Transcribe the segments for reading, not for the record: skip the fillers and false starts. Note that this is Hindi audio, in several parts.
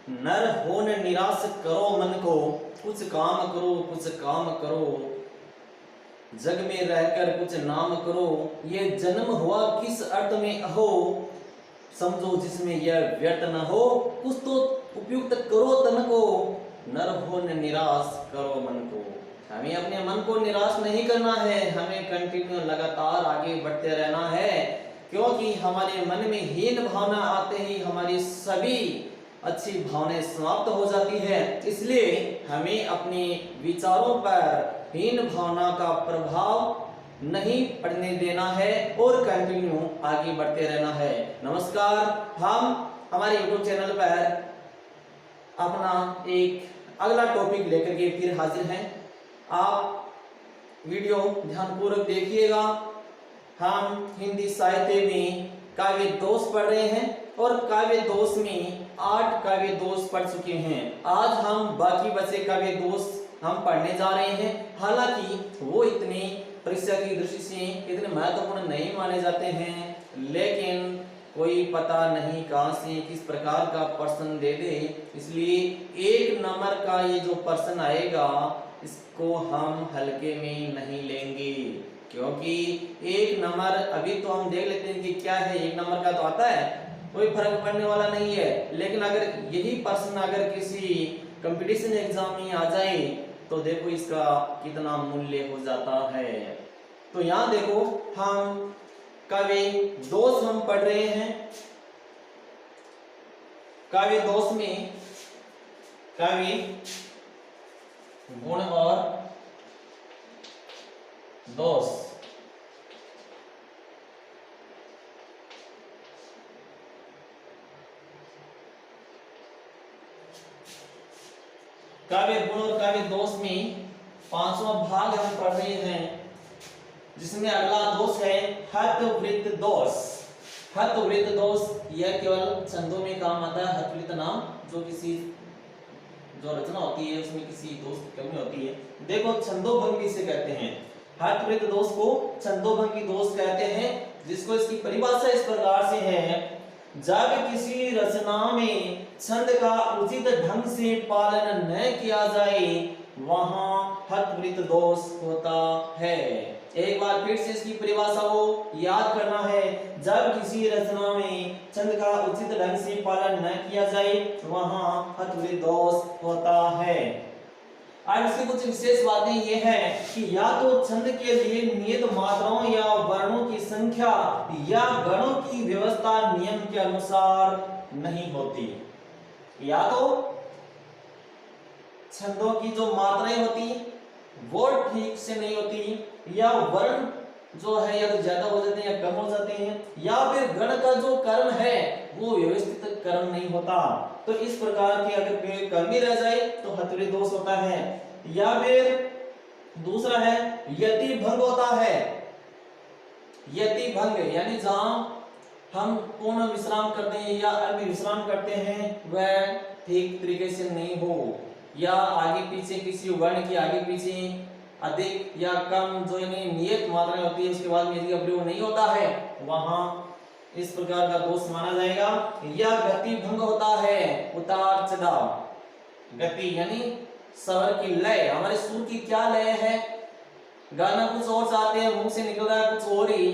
नर हो न निराश करो मन को, कुछ काम करो कुछ काम करो, जग में रहकर कुछ नाम करो, ये जन्म हुआ किस अर्थ में अहो, समझो जिसमें यह व्यर्थ न हो, कुछ तो उपयुक्त करो तन को, नर हो न निराश करो मन को। हमें अपने मन को निराश नहीं करना है, हमें कंटिन्यू लगातार आगे बढ़ते रहना है, क्योंकि हमारे मन में हीन भावना आते ही हमारी सभी अच्छी भावनाएं समाप्त हो जाती है। इसलिए हमें अपने विचारों पर हीन भावना का प्रभाव नहीं पड़ने देना है और कंटिन्यू आगे बढ़ते रहना है। नमस्कार, हम हमारे YouTube चैनल पर अपना एक अगला टॉपिक लेकर के फिर हाजिर हैं। आप वीडियो ध्यानपूर्वक देखिएगा। हम हिंदी साहित्य में काव्य दोष पढ़ रहे हैं और काव्य दोष में 8 काव्य दोष पढ़ चुके हैं। आज हम बाकी बचे काव्य दोष हम पढ़ने जा रहे हैं। हालांकि वो इतने परीक्षा की दृष्टि से इतने महत्वपूर्ण नहीं माने जाते हैं, लेकिन कोई पता नहीं कहां से किस प्रकार का प्रश्न दे दे, इसलिए 1 नंबर का ये जो प्रश्न आएगा इसको हम हल्के में नहीं लेंगे, क्योंकि 1 नंबर अभी तो हम देख लेते हैं कि क्या है। 1 नंबर का तो आता है, कोई फर्क पड़ने वाला नहीं है, लेकिन अगर यही प्रश्न अगर किसी कंपटीशन एग्जाम में आ जाए तो देखो इसका कितना मूल्य हो जाता है। तो यहाँ देखो हम काव्य दोष हम पढ़ रहे हैं। काव्य दोष में काव्य गुण और दोष। काव्य गुण और काव्य दोष में 5वां भाग हम पढ़ रहे हैं, जिसमें अगला दोष है हतवृत्त दोष। हतवृत्त दोष यह केवल छंदों में काम आता है। हतवृत्त नाम जो किसी जो रचना होती है उसमें किसी दोष की कमी होती है। देखो छंदोभंगी से कहते हैं, हतवृत्त दोष को छंदोभंगी दोष कहते हैं, जिसको इसकी परिभाषा इस प्रकार से है, जब किसी रचना में छंद का उचित ढंग से पालन न किया जाए वहां हतवृत्त दोष होता है। एक बार फिर से इसकी परिभाषा को याद करना है, जब किसी रचना में छंद का उचित ढंग से पालन न किया जाए वहां हतवृत्त दोष होता है। अब इसकी कुछ विशेष बातें ये है कि या तो छंद के लिए नियत मात्राओं या वर्णों की संख्या या गणों की व्यवस्था नियम के अनुसार नहीं होती, या तो छंदों की जो मात्राएं होती वो ठीक से नहीं होती, या वर्ण जो है या तो ज्यादा हो जाते हैं या कम हो जाते हैं, या फिर गण का जो कर्म है वो व्यवस्थित कर्म नहीं होता। तो इस प्रकार की अगर कोई कमी रह जाए तो हतवृत्त दोष होता है। या फिर दूसरा है यति भंग होता है। यति भंग यानी जहां हम पूर्ण विश्राम करते हैं या अर्ध विश्राम करते हैं वह ठीक तरीके से नहीं हो, या आगे पीछे किसी वर्ण की आगे पीछे अधिक या कम जो नियत मात्राएं होती है उसके बाद में यदि का प्रयोग नहीं होता है वहां इस प्रकार का दोष माना जाएगा। या गति भंग होता है, उतार चढ़ाव। गति यानी स्वर की लय, हमारे सुर की क्या लय है, गाना कुछ और चाहते हैं मुंह से निकल रहा है कुछ और ही,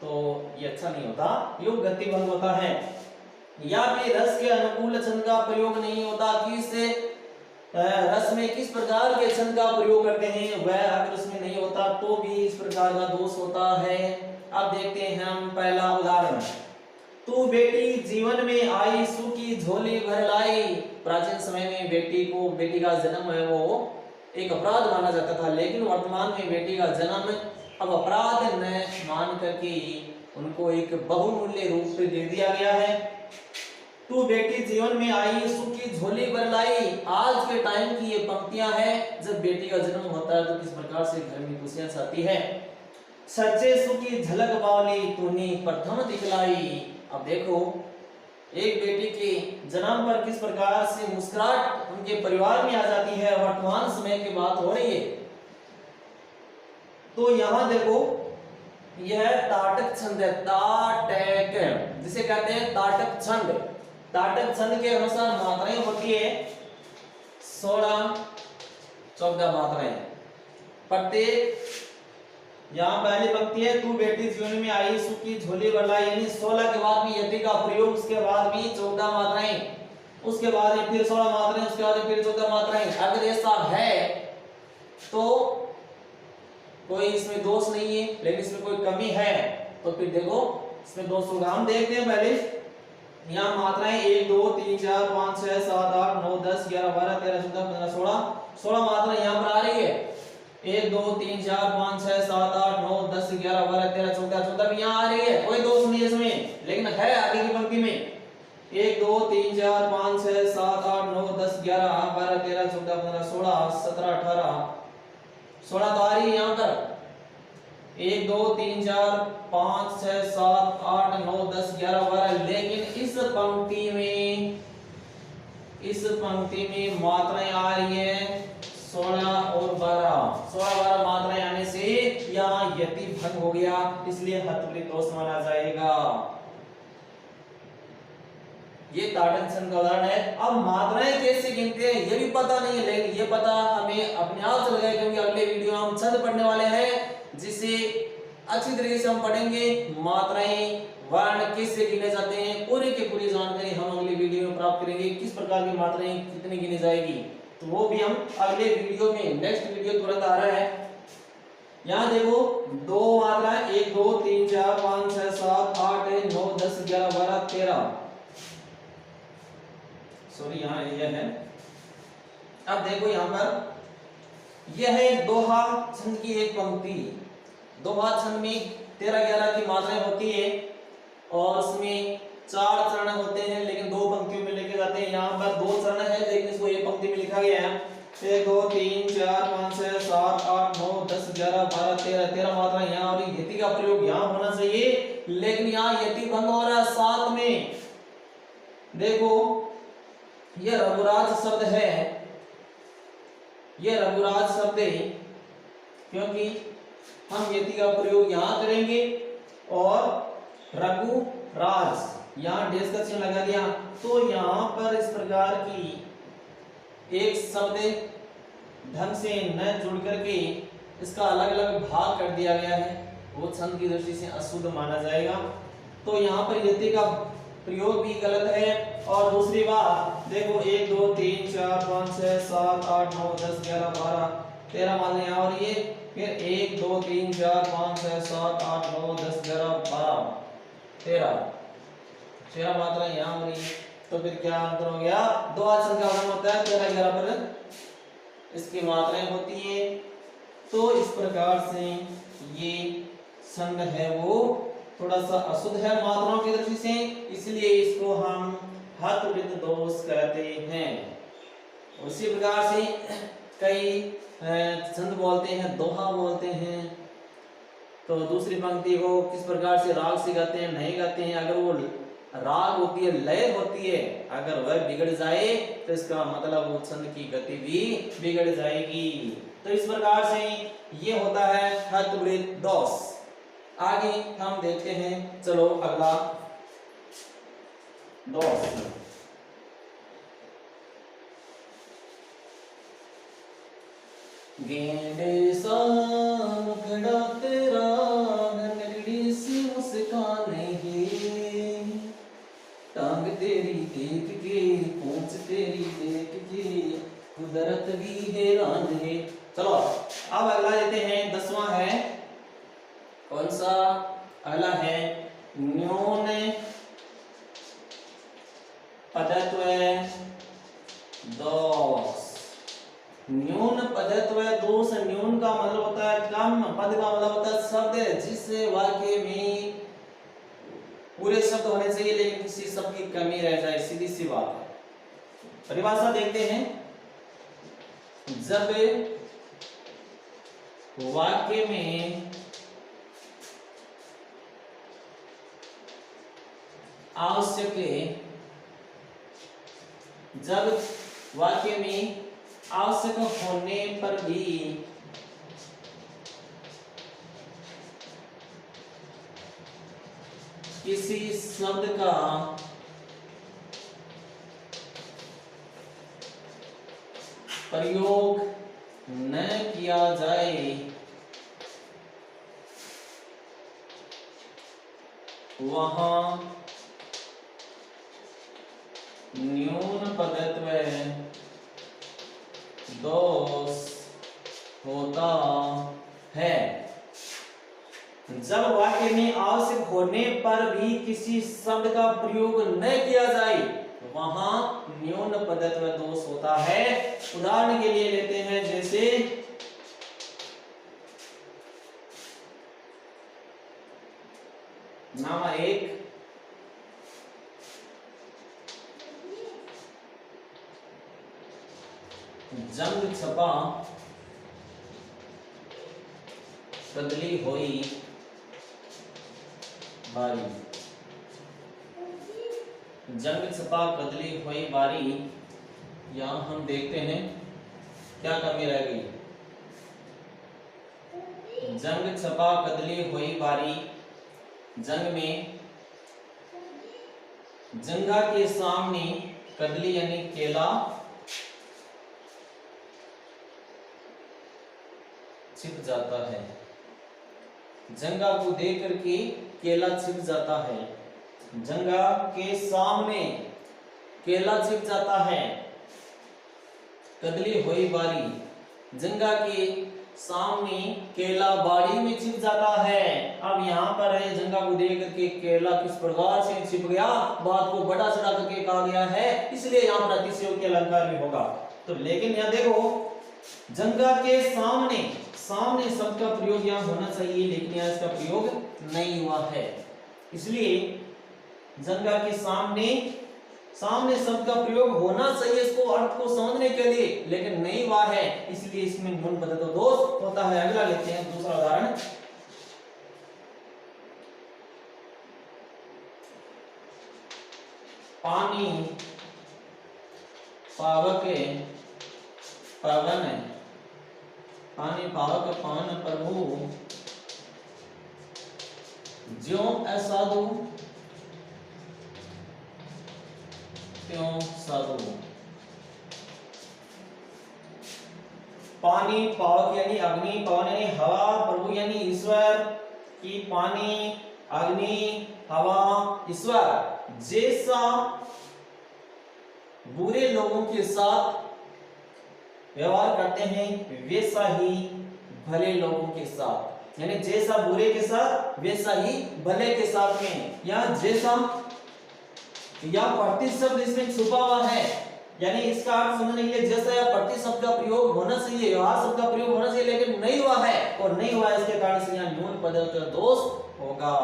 तो ये अच्छा नहीं होता, यो गति भंग होता है। या फिर रस के अनुकूल छंद का प्रयोग नहीं होता, किस रस में किस प्रकार के छंद का प्रयोग करते हैं वह अगर उसमें नहीं होता तो भी इस प्रकार का दोष होता है। अब देखते हैं हम पहला उदाहरण, तू बेटी जीवन में आई सुखी झोली भर लाई। प्राचीन समय में बेटी का जन्म है वो एक अपराध माना जाता था, लेकिन वर्तमान में बेटी का जन्म अब अपराध न मान करके उनको एक बहुमूल्य रूप से दे दिया गया है। तू बेटी जीवन में आई सुखी झोली भर लाई। आज के टाइम की ये पंक्तियां हैं, जब बेटी का जन्म होता है तो किस प्रकार से घर में खुशियां छाती है। सच्चे सुखी झलक वाली तूने प्रथम दिखलाई। अब देखो एक बेटी के जन्म पर किस प्रकार से मुस्कुराहट उनके परिवार में आ जाती है, वर्तमान समय की बात हो रही है। तो यहां देखो यह ताटक छंद है, ताटक जिसे कहते हैं ताटक छंद। ताटक छंद के अनुसार मात्राएं होती है 16 14 मात्राएं। प्रत्येक यहाँ पहली पंक्ति है, तू बेटी जीवन में आई सुखी झोली बरलाई, यानी 16 के बाद भी यति का प्रयोग, उसके बाद भी 14 मात्राएं, उसके बाद में फिर 16 मात्राएं, उसके बाद में फिर 14 मात्राएं। अगर ऐसा है तो कोई इसमें दोष नहीं है, लेकिन इसमें कोई कमी है तो फिर देखो इसमें दोष होगा। हम देखते हैं पहले यहाँ मात्राएं 1 2 3 4 5 6 7 8 9 10 11 12 13 14 15 16 16 मात्राएं यहाँ पर आ रही है। 1 2 3 4 5 6 7 8 9 10 11 12 13 14 14 भी यहाँ आ रही है, कोई दोष नहीं है इसमें, लेकिन है आगे की पंक्ति में 1 2 3 4 5 6 7 8 9 10 11 12 13 14 15 16 17 18 16 तो आ रही है यहाँ पर। 1 2 3 4 5 6 7 8 9 10 11 12, लेकिन इस पंक्ति में मात्राएं आ रही है 16 और 12। 16 12 मात्राएं आने से यहाँ यति भंग हो गया, इसलिए हतवृत्त दोष माना जाएगा। ये ताटन छंद का उदाहरण है। अब मात्राएं कैसे गिनते हैं ये भी पता नहीं है, लेकिन ये पता हमें अपने आप चल गया, क्योंकि अगले वीडियो में हम छंद पढ़ने वाले हैं, जिसे अच्छी तरीके से हम पढ़ेंगे। मात्राएं वर्ण कैसे गिने जाते हैं पूरी की पूरी जानकारी हम अगले वीडियो में प्राप्त करेंगे, किस प्रकार की मात्राएं कितनी गिनी जाएगी, तो वो भी हम अगले वीडियो में, नेक्स्ट वीडियो तुरंत आ रहा है। यहाँ देखो दो मात्राएं 1 2 3 4 5 6 7 8 9 10 11 12 13, सॉरी यहाँ यह है। अब देखो यहाँ पर यह है दोहा छंद की एक पंक्ति। दोहा छंद में 13 11 की मात्राएं होती है और उसमें 4 चरण होते हैं, लेकिन 2 पंक्तियों में लिखे जाते हैं। यहाँ पर 2 चरण है, लेकिन इसको एक पंक्ति में लिखा गया है। 1 2 3 4 5 6 7 8 9 10 11 12 13 13 मात्रा यहाँ, और यति का प्रयोग यहाँ होना चाहिए, लेकिन यहाँ यति भंग हो रहा है 7 में। देखो ये रघुराज शब्द है, ये रघुराज शब्द है, क्योंकि हम यति का प्रयोग यहाँ करेंगे और रघुराज यहाँ डेश का चिन्ह लगा दिया, तो यहाँ पर इस प्रकार की एक शब्द ढंग से न जुड़ करके इसका अलग अलग भाग कर दिया गया है, वो छंद की दृष्टि से अशुद्ध माना जाएगा। तो यहाँ पर यति का प्रयोग भी गलत है। और दूसरी बात देखो 1 2 3 4 5 6 7 8 9 10 11 12 13 मात्रा यहाँ और ये फिर 1 2 3 4 5 6 7 8 9 10 11 12 13 मात्रा यहाँ हो रही है, तो फिर क्या अंतर हो गया? दो अक्षर का वर्णन होता है 13 11 पर इसकी मात्राएं होती है। तो इस प्रकार से ये छंद है वो थोड़ा सा अशुद्ध है मात्राओं की दृष्टि से, इसलिए इसको हम हतवृत्त दोष कहते हैं। उसी प्रकार से कई छंद बोलते हैं, दोहा बोलते हैं, तो दूसरी पंक्ति को किस प्रकार से राग से गाते हैं, नहीं गाते हैं। अगर वो राग होती है, लय होती है, अगर वह बिगड़ जाए तो इसका मतलब वो छंद की गति भी बिगड़ जाएगी। तो इस प्रकार से ये होता है हतवृत्त दोष। आगे हम देखते हैं, चलो अगला दोष। गेंडे सा मुखड़ा तेरा नगड़ी सी मुस्कान है, टांग तेरी देख के पूंछ तेरी देख के कुदरत भी हैरान है। चलो अब अगला लेते हैं, 10वां है, कौन सा? अगला है न्यून पदत्व दोष। न्यून पदत्व दोष, न्यून का मतलब होता है कम, पद का मतलब होता है शब्द जिस वाक्य में पूरे शब्द होने चाहिए लेकिन किसी शब्द की कमी रह जाए, सीधी सी बात है। परिभाषा देखते हैं, जब वाक्य में आवश्यक है, जब वाक्य में आवश्यक होने पर भी किसी शब्द का प्रयोग न किया जाए वहां न्यून पदत्व दोष होता है। जब वाक्य में आवश्यक होने पर भी किसी शब्द का प्रयोग न किया जाए वहां न्यून पदत्व दोष होता है। उदाहरण के लिए लेते हैं, जैसे नंबर 1, जंग छपा कदली होई बारी। जंग छपा कदली होई बारी, यहां हम देखते हैं क्या कमी रह गई। जंग छपा कदली होई बारी, जंग में जंगा के सामने कदली यानी केला छिप जाता है। जंगा को देख करके केला छिप जाता है। जंगा के सामने केला छिप जाता है। कदली होई बारी, जंगा के सामने केला बाड़ी में छिप जाता है। अब यहाँ पर है, जंगा को देख करके केला किस प्रकार से छिप गया, बात को बड़ा चढ़ा करके कहा गया है, इसलिए यहाँ पर अतिशयोक्ति अलंकार भी होगा। तो लेकिन यहाँ देखो, जंगा के सामने सामने शब्द का प्रयोग यहाँ होना चाहिए, लेकिन यहाँ इसका प्रयोग नहीं हुआ है। इसलिए जंगा के सामने सामने शब्द का प्रयोग होना चाहिए इसको अर्थ को समझने के लिए, लेकिन नहीं हुआ है, इसलिए इसमें न्यून पदत्व दोष होता है। अगला लेते हैं दूसरा उदाहरण। पानी पावक पवन, पानी पावक पवन प्रभु ज्यों असाधु त्यों साधु। पानी पावक यानी अग्नि, पवन यानी हवा, प्रभु यानी ईश्वर की पानी अग्नि हवा ईश्वर जैसा बुरे लोगों के साथ व्यवहार करते हैं वैसा ही भले लोगों के साथ, यानी जैसा बुरे के साथ वैसा ही भले के साथ में। या जैसा या प्रति शब्द इसमें छुपा हुआ है, यानी इसका अर्थ समझने के लिए जैसा या प्रति शब्द का प्रयोग होना चाहिए, व्यवहार शब्द का प्रयोग होना चाहिए, लेकिन नहीं हुआ है, और नहीं हुआ इसके कारण से यहाँ न्यून पदत्व दोष होगा।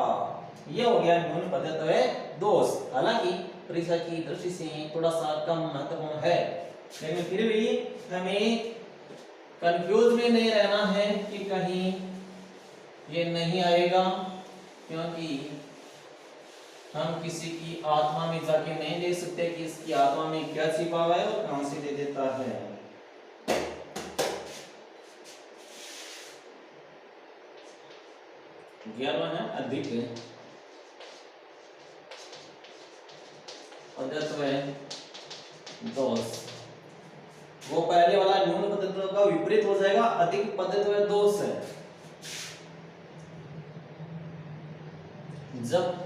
ये हो गया न्यून पदत्व दोष। हालांकि परीक्षा की दृष्टि से थोड़ा सा कम महत्वपूर्ण है, लेकिन फिर भी हमें कंफ्यूज में नहीं रहना है कि कहीं ये नहीं आएगा, क्योंकि हम किसी की आत्मा में जाके नहीं देख सकते कि इसकी आत्मा में क्या छिपा हुआ है और कहां से दे देता है। 11वां है अधिक पदत्व दोष। वो पहले वाला न्यून पदत्व का विपरीत हो जाएगा, अधिक पदत्व दोष है। जब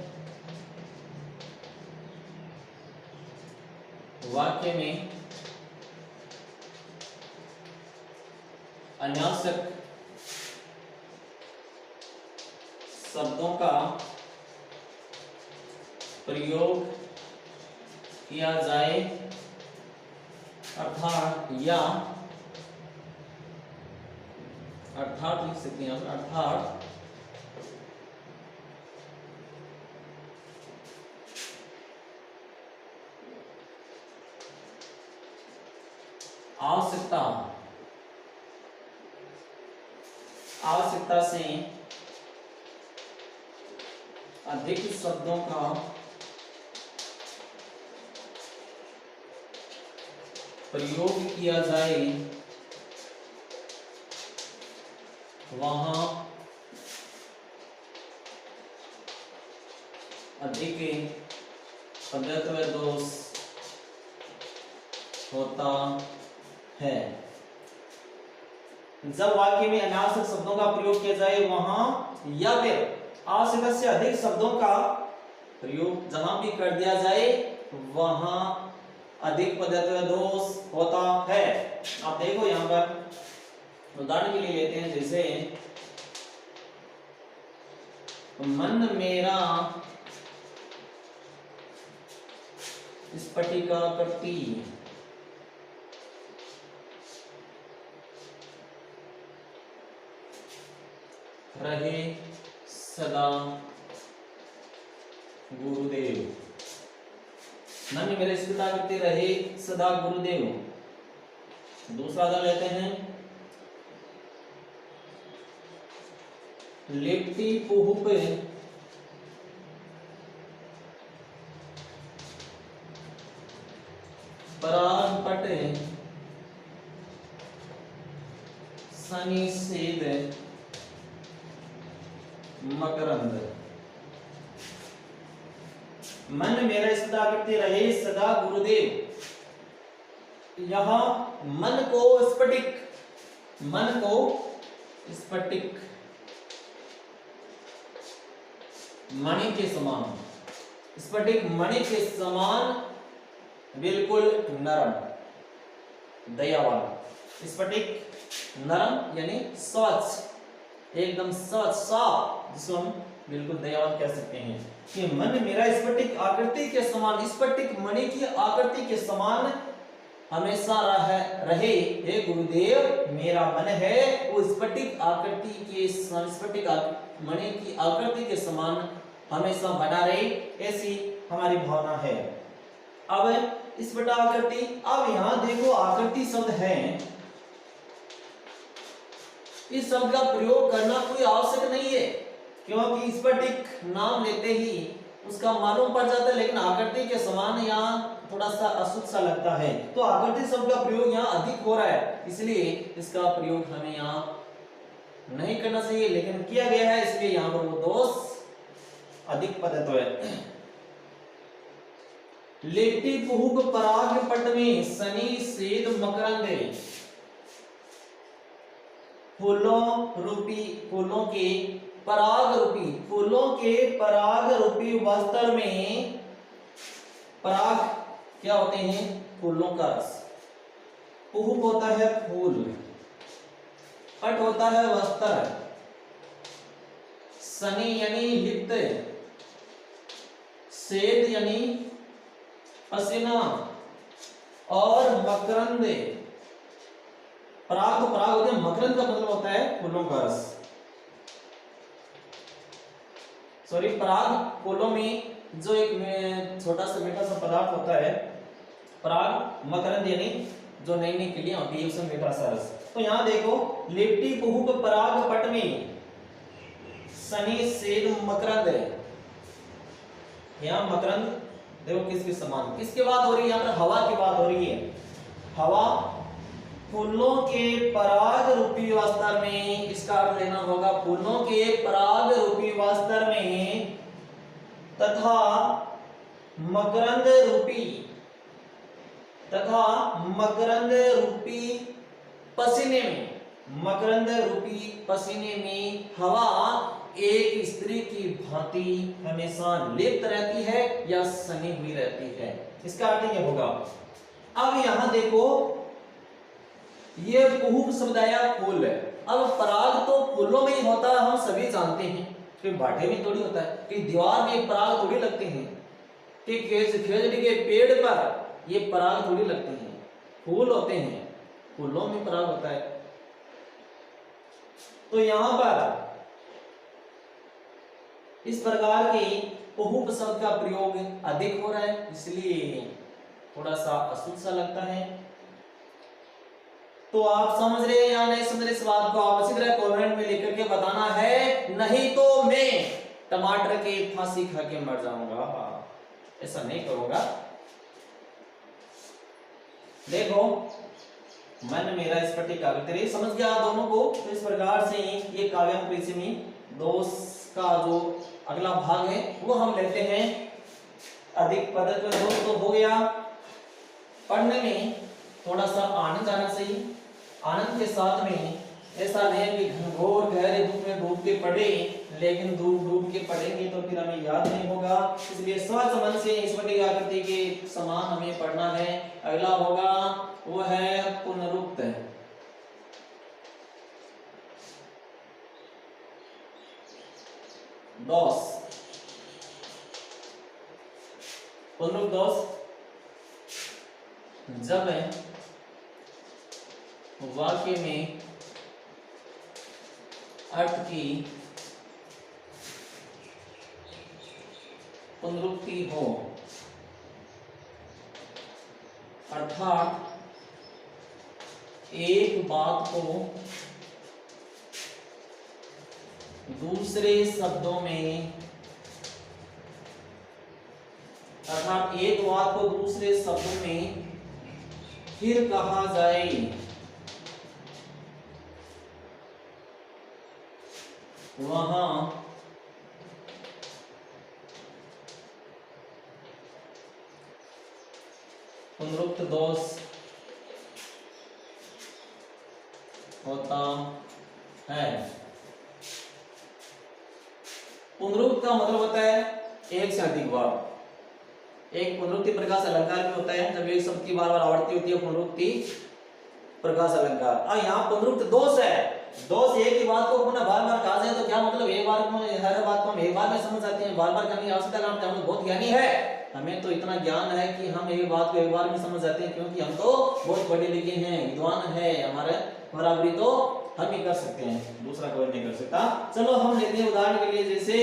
वाक्य में अनावश्यक शब्दों का प्रयोग किया जाए, अर्थात या अर्थात लिख सकते हैं, अर्थात आवश्यकता से अधिक शब्दों का प्रयोग किया जाए वहां अधिक पदत्व दोष होता है। जब वाक्य में अनावश्यक शब्दों का प्रयोग किया जाए वहां, या फिर आवश्यक से अधिक शब्दों का प्रयोग जहां भी कर दिया जाए वहां अधिक पदत्व दोष होता है। आप देखो यहां पर उदाहरण के लिए लेते हैं, जैसे मन मेरा स्फटिका करती रहे सदा गुरुदेव। मन मेरे स्फटिका करते रहे सदा गुरुदेव। दूसरा उदाहरण लेते हैं, लिपटी पुहुप परागपट सनिषेध मकरंद। मन मेरा सदा करते रहे सदा गुरुदेव। यहां मन को स्फटिक मणि के समान, स्फटिक मणि के समान बिल्कुल नरम, दयावान। स्फटिक नरम यानी स्वच्छ, एकदम स्वच्छ साफ, जिसको हम बिल्कुल दयावान कह सकते हैं। कि मन मेरा स्फटिक आकृति के समान, स्फटिक मणि की आकृति के समान हमेशा रहे। हे गुरुदेव, मेरा मन है वो स्फटिक आकृति के, स्फटिक मणि की आकृति के समान हमेशा बना रहे, ऐसी हमारी भावना है। अब स्फटिक आकृति, अब यहां देखो आकृति शब्द है, इस शब्द का प्रयोग करना कोई आवश्यक नहीं है, क्योंकि स्फटिक नाम लेते ही उसका मालूम पड़ जाता है, लेकिन आकृति के समान यहाँ थोड़ा सा अशुद्ध सा लगता है, तो आकृति शब्द का प्रयोग यहाँ अधिक हो रहा है, इसलिए इसका प्रयोग हमें यहाँ नहीं करना चाहिए, लेकिन किया गया है, इसलिए यहाँ पर वो दोष अधिक पदत्व है। लिपटी पुहुप पराग पट में सनी सेद मकरंदे। फूलों के पराग रूपी वस्त्र में, पराग क्या होते हैं? फूलों का रस। पुहुप होता है फूल, पट होता है वस्त्र, सनी यानी लिप्त, सेद यानी पसीना, और मकरंद, पराग होते हैं, मकरंद का मतलब होता है फूलों का रस। सॉरी, पराग फूलों में जो एक छोटा सा मीठा सा पदार्थ होता है, पराग, मकरंद यानी जो नई नई कलियां होती है उसमें मीठा सा रस। तो यहाँ देखो, लिपटी पुहुप पराग पट में सनी सेद मकरंद, यहाँ मकरंद देखो किसके समान, किसके बात हो रही है? यहाँ पर हवा की बात हो रही है। हवा फूलों के पराग रूपी वस्त्र में, इसका अर्थ लेना होगा फूलों के पराग रूपी वस्त्र में, तथा मकरंद रूपी पसीने में, मकरंद रूपी पसीने में हवा एक स्त्री की भांति हमेशा लिप्त रहती है या सनी हुई रहती है, इसका अर्थ यह होगा। अब यहां देखो, ये पुहुप शब्द आया फूल है। अब पराग तो फूलों में ही होता है, हम सभी जानते हैं, कि भाटे में थोड़ी होता है, कि दीवार में पराग थोड़ी लगते हैं, कि खेजड़ी के पेड़ पर ये पराग थोड़ी लगते हैं, फूल होते हैं, फूलों में पराग होता है। तो यहां पर इस प्रकार के पुहुप शब्द का प्रयोग अधिक हो रहा है, इसलिए थोड़ा सा अशुद्ध सा लगता है। तो आप समझ रहे हैं या नहीं समझ रहे? इस बात को आप अच्छी तरह कमेंट में लिख करके बताना है, नहीं तो मैं टमाटर की फांसी खा के मर जाऊंगा, ऐसा नहीं करूंगा। देखो, मन मेरा स्फटिक आकृति, समझ गया आप दोनों को? तो इस प्रकार से ये काव्यांग परिचय दोष का जो अगला भाग है वो हम लेते हैं। अधिक पदत्व दोष तो हो गया, पढ़ने में थोड़ा सा आनंद आना चाहिए, आनंद के साथ में ऐसा नहीं है कि घनघोर गहरे दुख में डूब के पढ़े, लेकिन डूब के पढ़ेंगे तो फिर हमें याद नहीं होगा। इसलिए स्वच्छ मन से ईश्वर की आकृति के समान हमें पढ़ना है। अगला होगा वो है पुनरुक्त। दोष, पुनरुक्त दोष जब वाक्य में अर्थ की पुनरुक्ति हो, अर्थात एक बात को दूसरे शब्दों में, अर्थात एक बात को दूसरे शब्दों में फिर कहा जाए, वहां पुनरुक्त दोष होता है। पुनरुक्त का मतलब होता है एक से अधिक बार। एक पुनरुक्ति प्रकाश अलंकार भी होता है, जब एक शब्द की बार बार आवृत्ति होती है पुनरुक्ति प्रकाश अलंकार। और यहाँ पुनरुक्त दोष है। दोष एक ही बात को पुनः बार बार कहा जाए तो क्या मतलब, एक बार को हर बात को हम एक बार में समझ जाते हैं, बार बार करने की आवश्यकता काम हम बहुत ज्ञानी है, हमें तो इतना ज्ञान है कि हम एक बात को एक बार में समझ जाते हैं, क्योंकि हम तो बहुत पढ़े लिखे हैं, विद्वान है, हमारे बराबरी तो हम ही कर सकते हैं, दूसरा कोई नहीं कर सकता। चलो हम लेते हैं उदाहरण के लिए, जैसे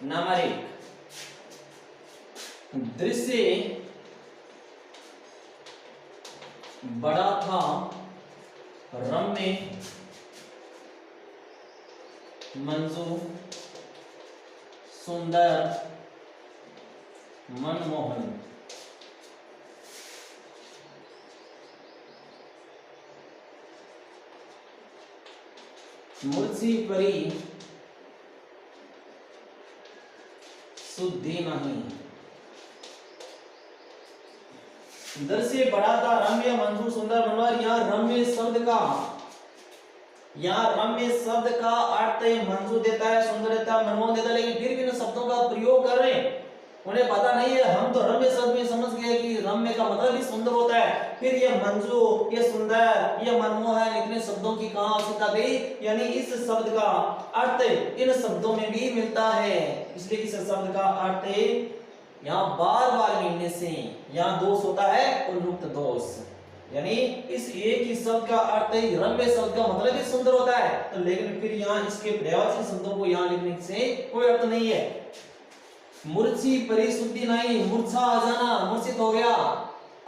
नंबर 1, दृश्य बड़ा था, रम्य, मंजूर, सुंदर, मनमोहन। मूर्ति परी शुद्धि नहीं। दृश्य बड़ा था, रम्य, मंजूर, सुंदर, मनोहर। यहाँ रम्य शब्द का अर्थ मंजूर देता है, सुंदर देता है, मनमोहन देता है, लेकिन फिर भी इन शब्दों का प्रयोग कर रहे हैं, उन्हें पता नहीं है। हम तो रम्य शब्द में समझ गए कि रम्य का मतलब ही सुंदर होता है, फिर ये मंजूर, ये सुंदर, ये मनमोहन, इतने शब्दों की कहाँ आवश्यकता थी? यानी इस शब्द का अर्थ इन शब्दों में भी मिलता है, इसलिए इस शब्द का अर्थ यहाँ बार बार मिलने से यहाँ दोष होता है पुनरुक्त दोष। यानी इस एक ही शब्द का अर्थ रम्य शब्द का मतलब ही सुंदर होता है, तो लेकिन फिर यहाँ इसके पर्यायवाची शब्दों को यहाँ लिखने से कोई अर्थ नहीं है। मूर्छी परिशुद्धि नहीं, मूर्छा आ जाना, मूर्छित हो गया।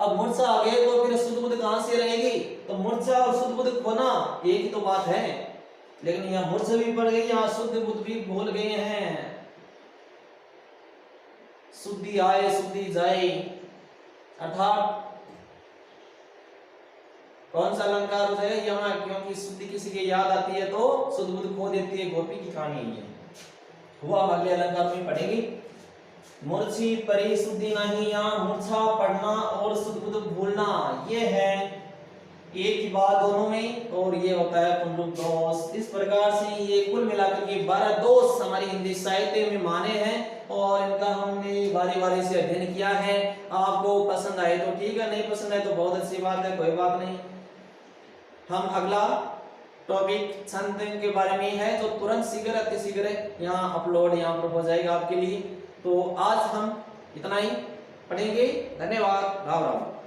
अब मूर्छा आ गए तो फिर शुद्ध बुद्ध कहां से रहेगी? तो मूर्छा और शुद्ध बुद्ध खोना एक ही तो बात है, लेकिन यहाँ मूर्छा भी पड़ गई, यहाँ शुद्ध बुद्ध भी भूल गए हैं। शुद्धि आए शुद्धि जाए, अर्थात कौन सा अलंकार हो जाए यहाँ, क्योंकि शुद्धि किसी की याद आती है तो शुद्ध बुद्ध खो देती है, गोपी की कहानी है हुआ। हम अगले अलंकार में पढ़ेंगे। मूर्छी परिशुद्धि नहीं, यहाँ मूर्छा पढ़ना और शुद्ध बुद्ध भूलना, ये है एक ही बात दोनों में, और ये होता है पुनरुक्त दोष। इस प्रकार से ये कुल मिलाकर के 12 दोष हमारी हिंदी साहित्य में माने हैं, और इनका हमने बारी बारी से अध्ययन किया है। आपको पसंद आए तो ठीक है, नहीं पसंद आए तो बहुत अच्छी बात है, कोई बात नहीं। हम अगला टॉपिक छंद के बारे में है, जो तुरंत शीघ्र अति शीघ्र यहाँ अपलोड यहाँ पर हो जाएगा आपके लिए। तो आज हम इतना ही पढ़ेंगे। धन्यवाद। राम राम।